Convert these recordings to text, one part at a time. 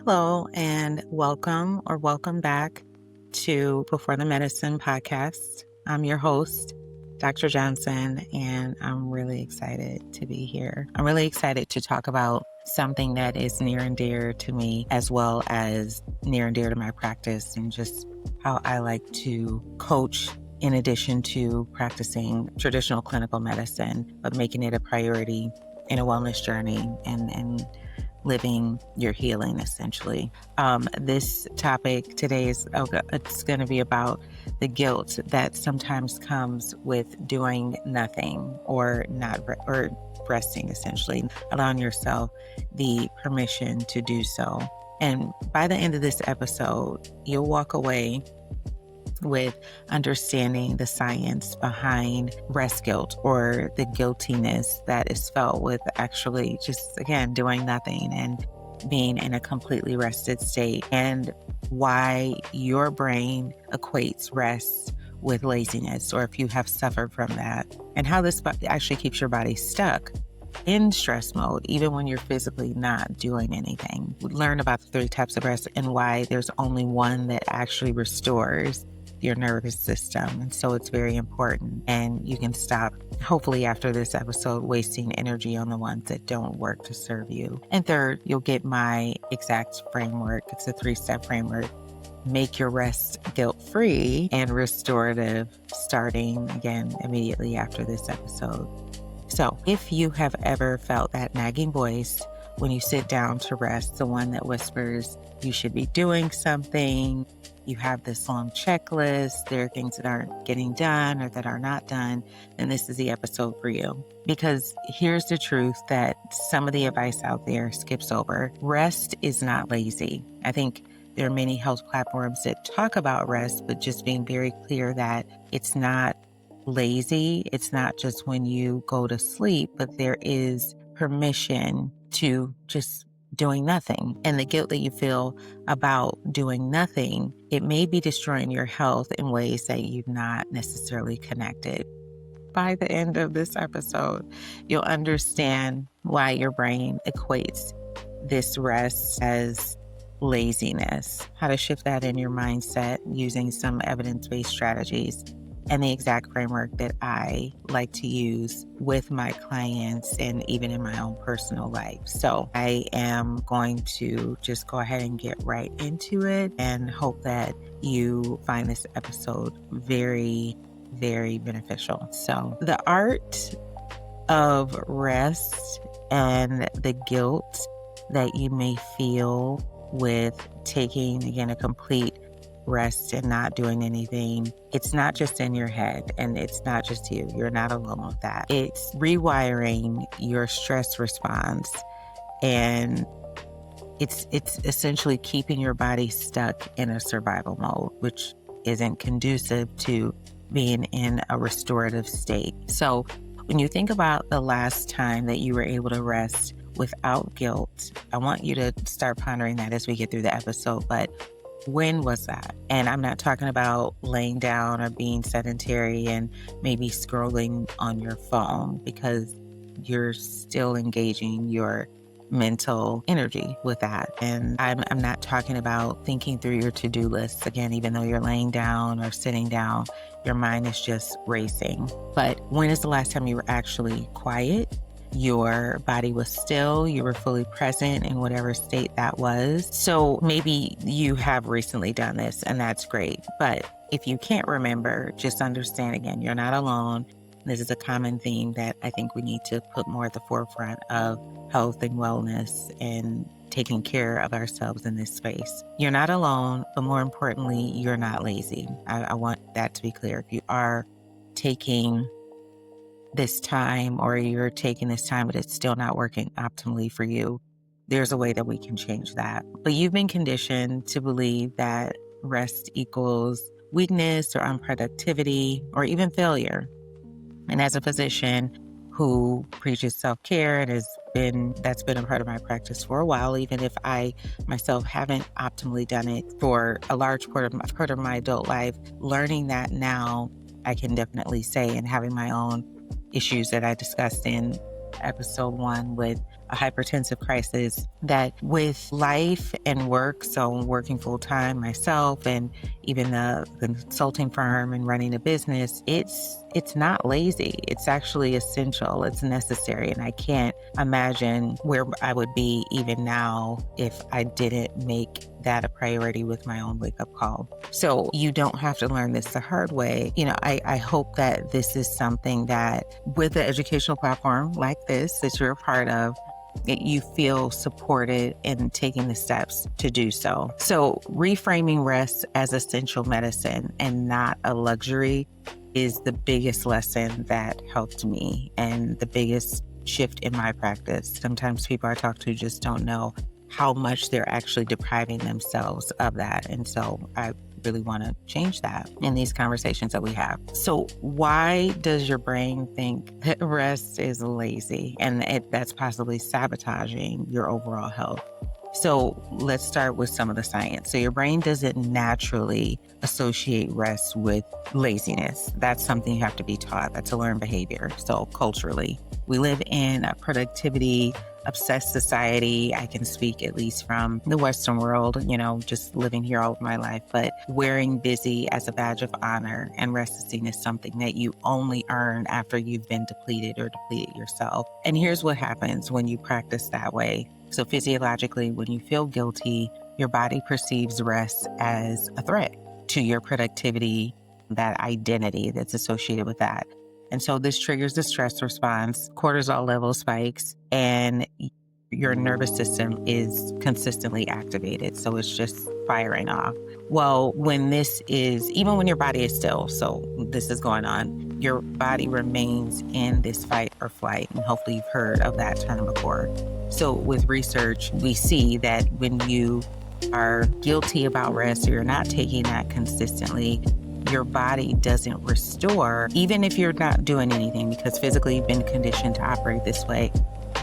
Hello, and welcome back to Before the Medicine podcast. I'm your host, Dr. Johnson, and I'm really excited to be here. I'm really excited to talk about something that is near and dear to me, as well as near and dear to my practice, and just how I like to coach in addition to practicing traditional clinical medicine, but making it a priority in a wellness journey and living your healing, essentially. This topic today it's going to be about the guilt that sometimes comes with doing nothing or or resting, essentially, allowing yourself the permission to do so. And by the end of this episode, you'll walk away with understanding the science behind rest guilt, or the guiltiness that is felt with actually just, again, doing nothing and being in a completely rested state, and why your brain equates rest with laziness, or if you have suffered from that, and how this actually keeps your body stuck in stress mode, even when you're physically not doing anything. We learn about the 3 types of rest and why there's only one that actually restores your nervous system. And so it's very important. And you can stop, hopefully after this episode, wasting energy on the ones that don't work to serve you. And third, you'll get my exact framework. It's a 3-step framework. Make your rest guilt-free and restorative, starting again immediately after this episode. So if you have ever felt that nagging voice when you sit down to rest, the one that whispers you should be doing something, you have this long checklist, there are things that aren't getting done or that are not done, then this is the episode for you. Because here's the truth that some of the advice out there skips over. Rest is not lazy. I think there are many health platforms that talk about rest, but just being very clear that it's not lazy. It's not just when you go to sleep, but there is permission to just doing nothing. And the guilt that you feel about doing nothing, it may be destroying your health in ways that you've not necessarily connected. By the end of this episode, you'll understand why your brain equates this rest as laziness, how to shift that in your mindset using some evidence-based strategies, and the exact framework that I like to use with my clients and even in my own personal life. So I am going to just go ahead and get right into it and hope that you find this episode very, very beneficial. So the art of rest and the guilt that you may feel with taking, again, a complete rest and not doing anything, it's not just in your head, and it's not just you. You're not alone with that. It's rewiring your stress response, and it's essentially keeping your body stuck in a survival mode, which isn't conducive to being in a restorative state. So when you think about the last time that you were able to rest without guilt, I want you to start pondering that as we get through the episode. But when was that? And I'm not talking about laying down or being sedentary and maybe scrolling on your phone, because you're still engaging your mental energy with that. And I'm not talking about thinking through your to-do list. Again, even though you're laying down or sitting down, your mind is just racing. But when is the last time you were actually quiet? Your body was still, you were fully present in whatever state that was. So maybe you have recently done this, and that's great. But if you can't remember, just understand, again, you're not alone. This is a common theme that I think we need to put more at the forefront of health and wellness and taking care of ourselves in this space. You're not alone, but more importantly, you're not lazy. I want that to be clear. If you are taking this time, or you're taking this time but it's still not working optimally for you, there's a way that we can change that. But you've been conditioned to believe that rest equals weakness or unproductivity or even failure. And as a physician who preaches self-care and that's been a part of my practice for a while, even if I myself haven't optimally done it for a large part of my adult life, learning that now, I can definitely say, and having my own issues that I discussed in episode 1 with a hypertensive crisis, that with life and work, so working full time myself and even the consulting firm and running a business, it's not lazy. It's actually essential. It's necessary. And I can't imagine where I would be even now if I didn't make that a priority with my own wake-up call. So you don't have to learn this the hard way. I hope that this is something that with the educational platform like this that you're a part of, you feel supported in taking the steps to do so. So reframing rest as essential medicine and not a luxury is the biggest lesson that helped me and the biggest shift in my practice. Sometimes people I talk to just don't know how much they're actually depriving themselves of that. And so I really want to change that in these conversations that we have. So why does your brain think that rest is lazy and that's possibly sabotaging your overall health? So let's start with some of the science. So your brain doesn't naturally associate rest with laziness. That's something you have to be taught. That's a learned behavior. So culturally, we live in a productivity obsessed society. I can speak at least from the Western world, just living here all of my life, but wearing busy as a badge of honor and rest is seen as something that you only earn after you've been depleted or depleted yourself. And here's what happens when you practice that way. So physiologically, when you feel guilty, your body perceives rest as a threat to your productivity, that identity that's associated with that. And so this triggers the stress response, cortisol level spikes, and your nervous system is consistently activated. So it's just firing off. Well, even when your body is still, so this is going on, your body remains in this fight or flight. And hopefully you've heard of that term before. So with research, we see that when you are guilty about rest or you're not taking that consistently, your body doesn't restore, even if you're not doing anything, because physically you've been conditioned to operate this way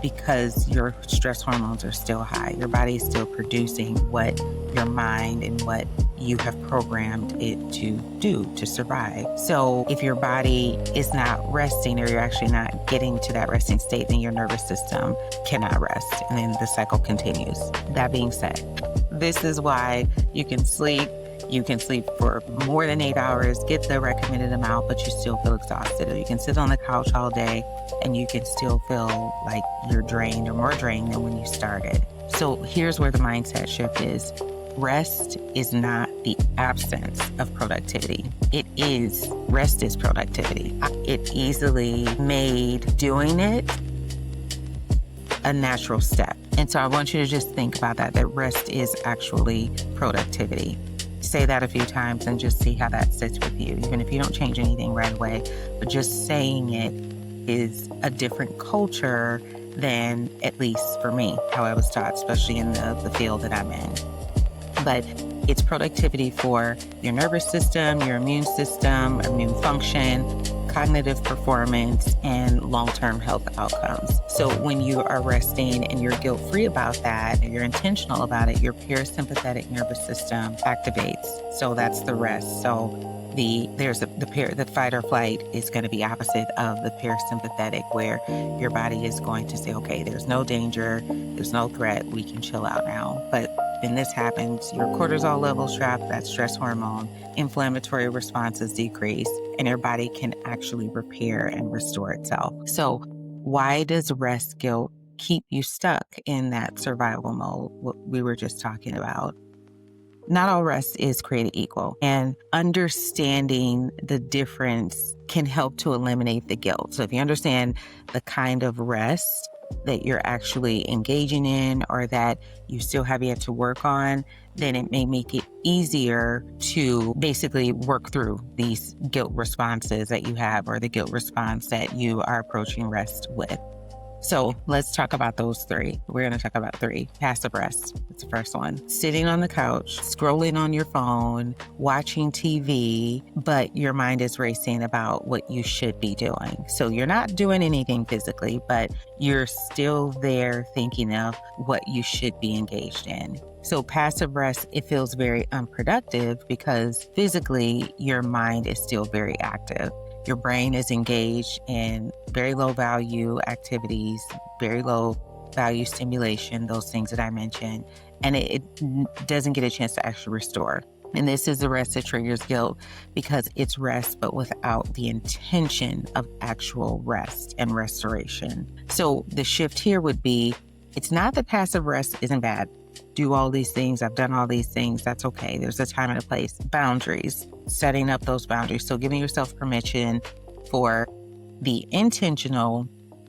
because your stress hormones are still high. Your body is still producing what your mind and what you have programmed it to do to survive. So if your body is not resting or you're actually not getting to that resting state, then your nervous system cannot rest. And then the cycle continues. That being said, this is why you can sleep. You can sleep for more than 8 hours, get the recommended amount, but you still feel exhausted. Or you can sit on the couch all day and you can still feel like you're drained or more drained than when you started. So here's where the mindset shift is. Rest is not the absence of productivity. Rest is productivity. It easily made doing it a natural step. And so I want you to just think about that rest is actually productivity. Say that a few times and just see how that sits with you, even if you don't change anything right away. But just saying it is a different culture than, at least for me, how I was taught, especially in the field that I'm in. But it's productivity for your nervous system, your immune system, immune function, cognitive performance, and long-term health outcomes. So when you are resting and you're guilt-free about that, and you're intentional about it, your parasympathetic nervous system activates. So that's the rest. So the fight or flight is going to be opposite of the parasympathetic, where your body is going to say, okay, there's no danger, there's no threat, we can chill out now. But when this happens, your cortisol levels drop, that stress hormone, inflammatory responses decrease, and your body can actually repair and restore itself. So why does rest guilt keep you stuck in that survival mode, what we were just talking about? Not all rest is created equal, and understanding the difference can help to eliminate the guilt. So if you understand the kind of rest that you're actually engaging in or that you still have yet to work on, then it may make it easier to basically work through these guilt responses that you have, or the guilt response that you are approaching rest with. So let's talk about those three. We're going to talk about three. Passive rest. It's the first one. Sitting on the couch, scrolling on your phone, watching TV, but your mind is racing about what you should be doing. So you're not doing anything physically, but you're still there thinking of what you should be engaged in. So passive rest, it feels very unproductive because physically your mind is still very active. Your brain is engaged in very low value activities, very low value stimulation, those things that I mentioned, and it doesn't get a chance to actually restore. And this is the rest that triggers guilt because it's rest, but without the intention of actual rest and restoration. So the shift here would be, it's not that passive rest isn't bad. Do all these things. I've done all these things. That's okay. There's a time and a place. Boundaries, setting up those boundaries. So giving yourself permission for the intentional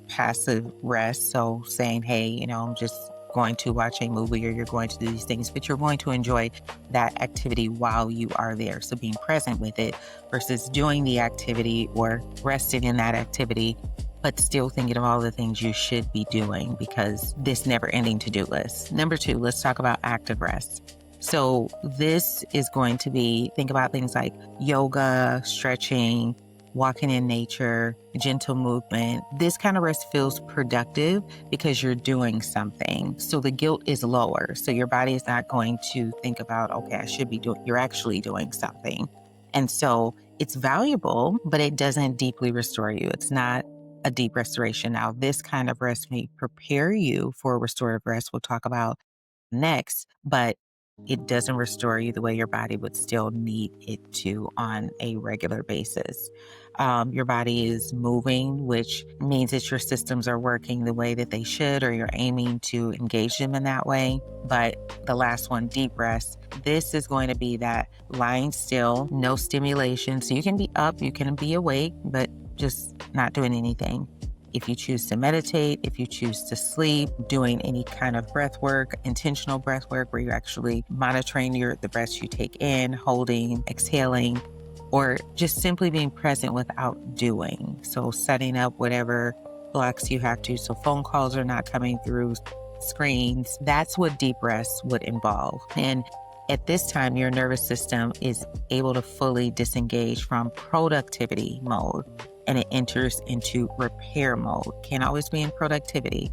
passive rest. So saying, hey, I'm just going to watch a movie, or you're going to do these things, but you're going to enjoy that activity while you are there. So being present with it versus doing the activity or resting in that activity, but still thinking of all the things you should be doing because this never-ending to-do list. Number 2, let's talk about active rest. So this is going to be, think about things like yoga, stretching, walking in nature, gentle movement. This kind of rest feels productive because you're doing something. So the guilt is lower. So your body is not going to think about, okay, I should be doing, you're actually doing something. And so it's valuable, but it doesn't deeply restore you. It's not a deep restoration. Now, this kind of rest may prepare you for restorative rest. We'll talk about next, but it doesn't restore you the way your body would still need it to on a regular basis. Your body is moving, which means that your systems are working the way that they should, or you're aiming to engage them in that way. But the last one, deep rest, this is going to be that lying still, no stimulation. So you can be up, you can be awake, but just not doing anything. If you choose to meditate, if you choose to sleep, doing any kind of breath work, intentional breath work where you're actually monitoring the breaths you take in, holding, exhaling, or just simply being present without doing. So setting up whatever blocks you have to, so phone calls are not coming through screens. That's what deep rest would involve. And at this time, your nervous system is able to fully disengage from productivity mode, and it enters into repair mode. Can't always be in productivity.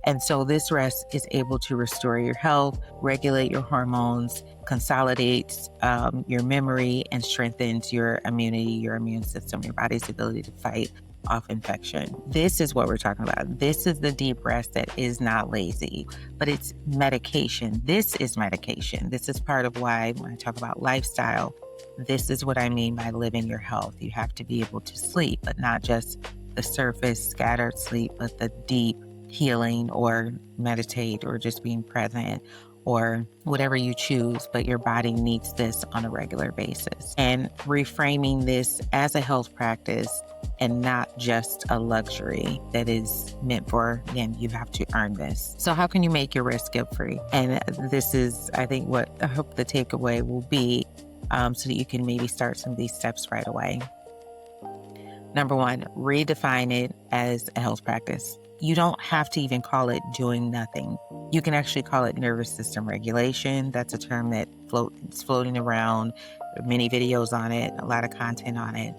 And so this rest is able to restore your health, regulate your hormones, consolidates your memory, and strengthens your immunity, your immune system, your body's ability to fight off infection. This is what we're talking about. This is the deep rest that is not lazy, but it's medication. This is medication. This is part of why when I talk about lifestyle, this is what I mean by living your health. You have to be able to sleep, but not just the surface scattered sleep, but the deep healing, or meditate, or just being present, or whatever you choose, but your body needs this on a regular basis. And reframing this as a health practice and not just a luxury that is meant for, again, you have to earn this. So how can you make your rest guilt-free? And this is, I think, what I hope the takeaway will be, so that you can maybe start some of these steps right away. Number 1, redefine it as a health practice. You don't have to even call it doing nothing. You can actually call it nervous system regulation. That's a term that is floating around. There are many videos on it, a lot of content on it.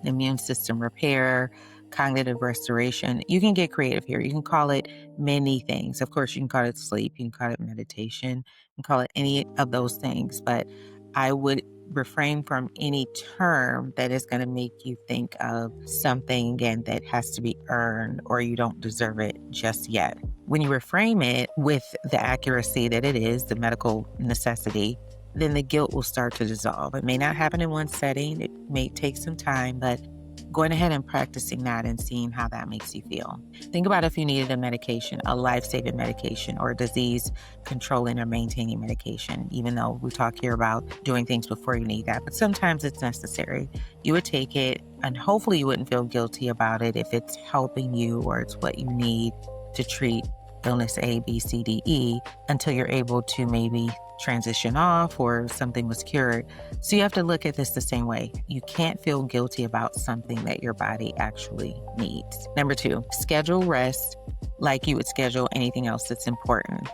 Immune system repair, cognitive restoration. You can get creative here. You can call it many things. Of course, you can call it sleep. You can call it meditation. You can call it any of those things. But I would refrain from any term that is going to make you think of something, again, that has to be earned or you don't deserve it just yet. When you reframe it with the accuracy that it is, the medical necessity, then the guilt will start to dissolve. It may not happen in one setting. It may take some time, but going ahead and practicing that and seeing how that makes you feel. Think about if you needed a medication, a life-saving medication, or a disease-controlling or maintaining medication, even though we talk here about doing things before you need that. But sometimes it's necessary. You would take it, and hopefully you wouldn't feel guilty about it if it's helping you or it's what you need to treat illness A, B, C, D, E, until you're able to maybe transition off or something was cured. So you have to look at this the same way. You can't feel guilty about something that your body actually needs. Number 2, schedule rest like you would schedule anything else that's important.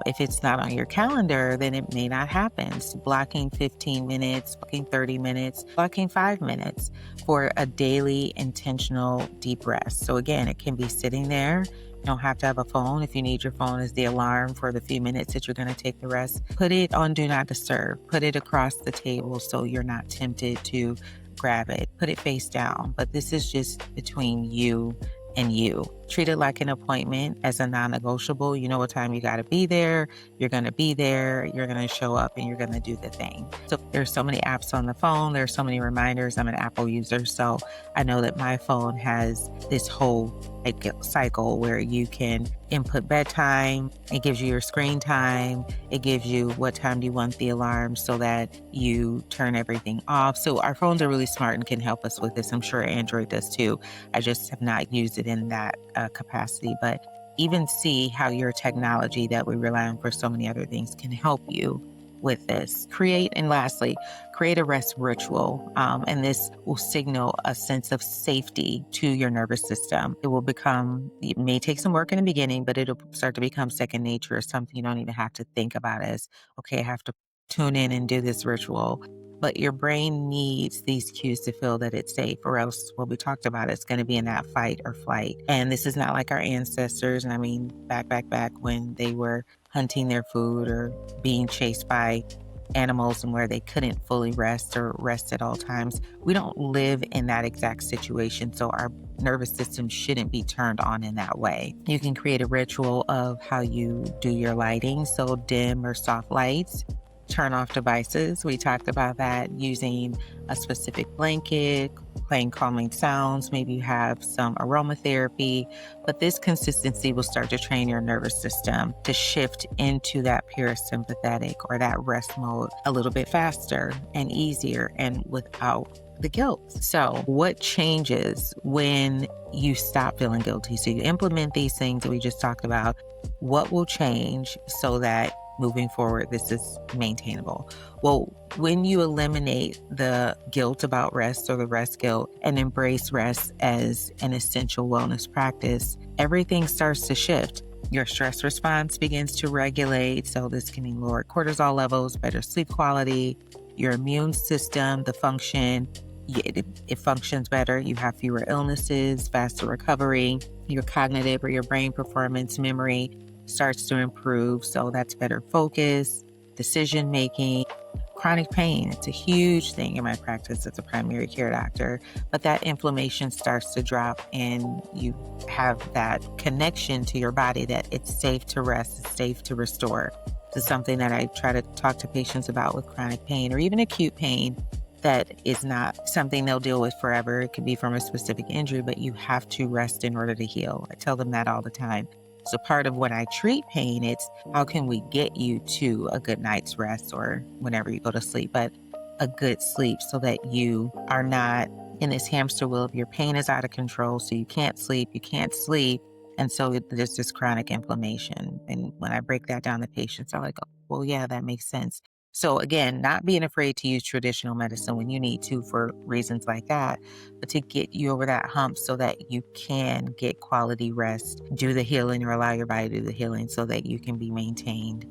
If it's not on your calendar, then it may not happen. So blocking 15 minutes, blocking 30 minutes, blocking 5 minutes for a daily intentional deep rest. So again, it can be sitting there. You don't have to have a phone. If you need your phone as the alarm for the few minutes that you're going to take the rest, put it on Do Not Disturb. Put it across the table so you're not tempted to grab it. Put it face down. But this is just between you and you. Treat it like an appointment as a non-negotiable. You know what time you got to be there. You're going to be there. You're going to show up and you're going to do the thing. So there's so many apps on the phone. There's so many reminders. I'm an Apple user. So I know that my phone has this whole cycle where you can input bedtime. It gives you your screen time. It gives you what time do you want the alarm so that you turn everything off. So our phones are really smart and can help us with this. I'm sure Android does too. I just have not used it in that capacity, but even see how your technology that we rely on for so many other things can help you with this. And lastly, create a rest ritual. And this will signal a sense of safety to your nervous system. It may take some work in the beginning, but it'll start to become second nature, something you don't even have to think about as, okay, I have to tune in and do this ritual. But your brain needs these cues to feel that it's safe, or else what we talked about, it's going to be in that fight or flight. And this is not like our ancestors. And I mean, back when they were hunting their food or being chased by animals and where they couldn't fully rest or rest at all times. We don't live in that exact situation. So our nervous system shouldn't be turned on in that way. You can create a ritual of how you do your lighting. So dim or soft lights. Turn off devices. We talked about that, using a specific blanket, playing calming sounds. Maybe you have some aromatherapy, but this consistency will start to train your nervous system to shift into that parasympathetic or that rest mode a little bit faster and easier and without the guilt. So what changes when you stop feeling guilty? So you implement these things that we just talked about. What will change so that moving forward, this is maintainable? Well, when you eliminate the guilt about rest or the rest guilt and embrace rest as an essential wellness practice, everything starts to shift. Your stress response begins to regulate. So this can mean lower cortisol levels, better sleep quality, your immune system, the function, it functions better. You have fewer illnesses, faster recovery, your cognitive or your brain performance, memory starts to improve. So that's better focus, decision making, chronic pain. It's a huge thing in my practice as a primary care doctor, but that inflammation starts to drop and you have that connection to your body that it's safe to rest, it's safe to restore. This is something that I try to talk to patients about with chronic pain or even acute pain. That is not something they'll deal with forever. It could be from a specific injury, but you have to rest in order to heal. I tell them that all the time. So part of when I treat pain, it's how can we get you to a good night's rest or whenever you go to sleep, but a good sleep so that you are not in this hamster wheel of your pain is out of control. So you can't sleep. And so there's this chronic inflammation. And when I break that down to patients, I'm like, oh, well, yeah, that makes sense. So again, not being afraid to use traditional medicine when you need to for reasons like that, but to get you over that hump so that you can get quality rest, do the healing or allow your body to do the healing so that you can be maintained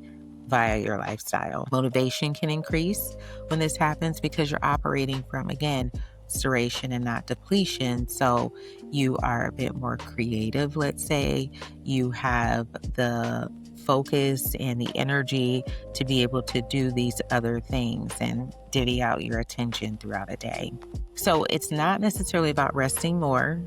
via your lifestyle. Motivation can increase when this happens because you're operating from, again, restoration and not depletion. So you are a bit more creative, let's say. You have the focus and the energy to be able to do these other things and divvy out your attention throughout a day. So it's not necessarily about resting more.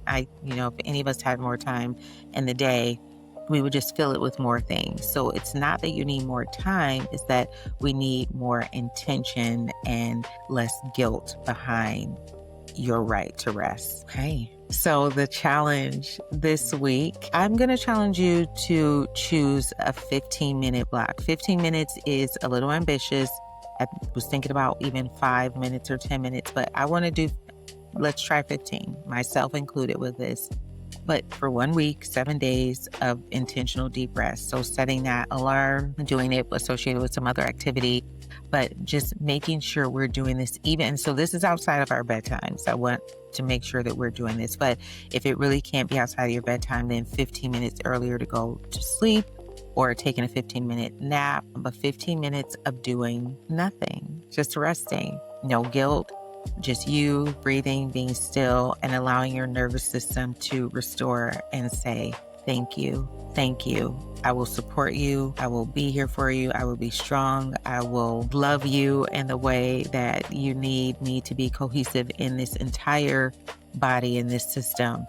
If any of us had more time in the day, we would just fill it with more things. So it's not that you need more time, it's that we need more intention and less guilt behind your right to rest. Okay. So the challenge this week, I'm going to challenge you to choose a 15-minute block. 15 minutes is a little ambitious. I was thinking about even 5 minutes or 10 minutes, but let's try 15, myself included with this. But for 1 week, 7 days of intentional deep rest. So setting that alarm, doing it associated with some other activity, but just making sure we're doing this even. So this is outside of our bedtime. So I want to make sure that we're doing this. But if it really can't be outside of your bedtime, then 15 minutes earlier to go to sleep or taking a 15-minute nap, but 15 minutes of doing nothing, just resting, no guilt. Just you breathing, being still, and allowing your nervous system to restore and say, thank you. Thank you. I will support you. I will be here for you. I will be strong. I will love you in the way that you need me to be cohesive in this entire body, in this system.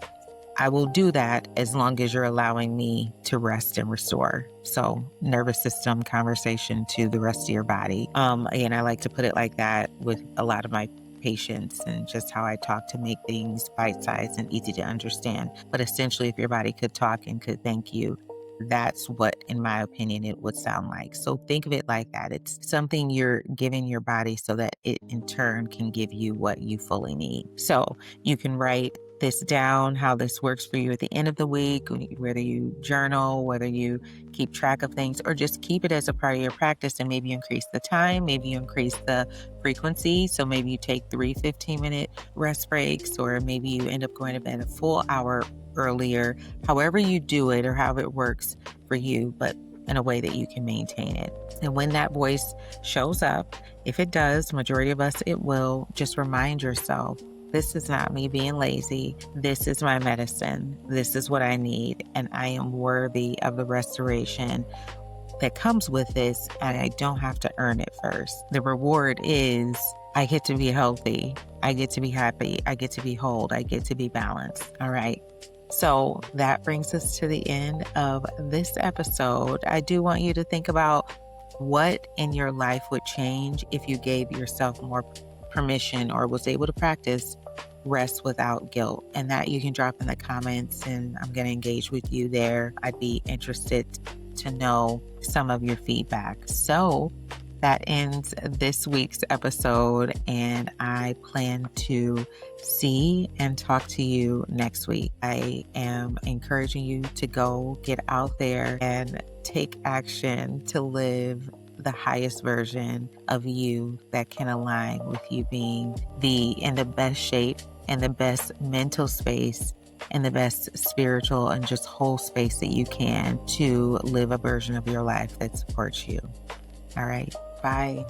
I will do that as long as you're allowing me to rest and restore. So nervous system conversation to the rest of your body. Again, I like to put it like that with a lot of my patients and just how I talk to make things bite-sized and easy to understand. But essentially, if your body could talk and could thank you, that's what, in my opinion, it would sound like. So think of it like that. It's something you're giving your body so that it in turn can give you what you fully need. So you can write this down, how this works for you at the end of the week, whether you journal, whether you keep track of things, or just keep it as a part of your practice and maybe increase the time, maybe you increase the frequency. So maybe you take 3 15-minute rest breaks, or maybe you end up going to bed a full hour earlier, however you do it or how it works for you, but in a way that you can maintain it. And when that voice shows up, if it does, majority of us, it will, just remind yourself, this is not me being lazy. This is my medicine. This is what I need. And I am worthy of the restoration that comes with this. And I don't have to earn it first. The reward is I get to be healthy. I get to be happy. I get to be whole. I get to be balanced. All right. So that brings us to the end of this episode. I do want you to think about what in your life would change if you gave yourself more permission or was able to practice rest without guilt. And that you can drop in the comments, and I'm going to engage with you there. I'd be interested to know some of your feedback. So that ends this week's episode, and I plan to see and talk to you next week. I am encouraging you to go get out there and take action to live the highest version of you that can align with you being in the best shape and the best mental space and the best spiritual and just whole space that you can to live a version of your life that supports you. All right. Bye.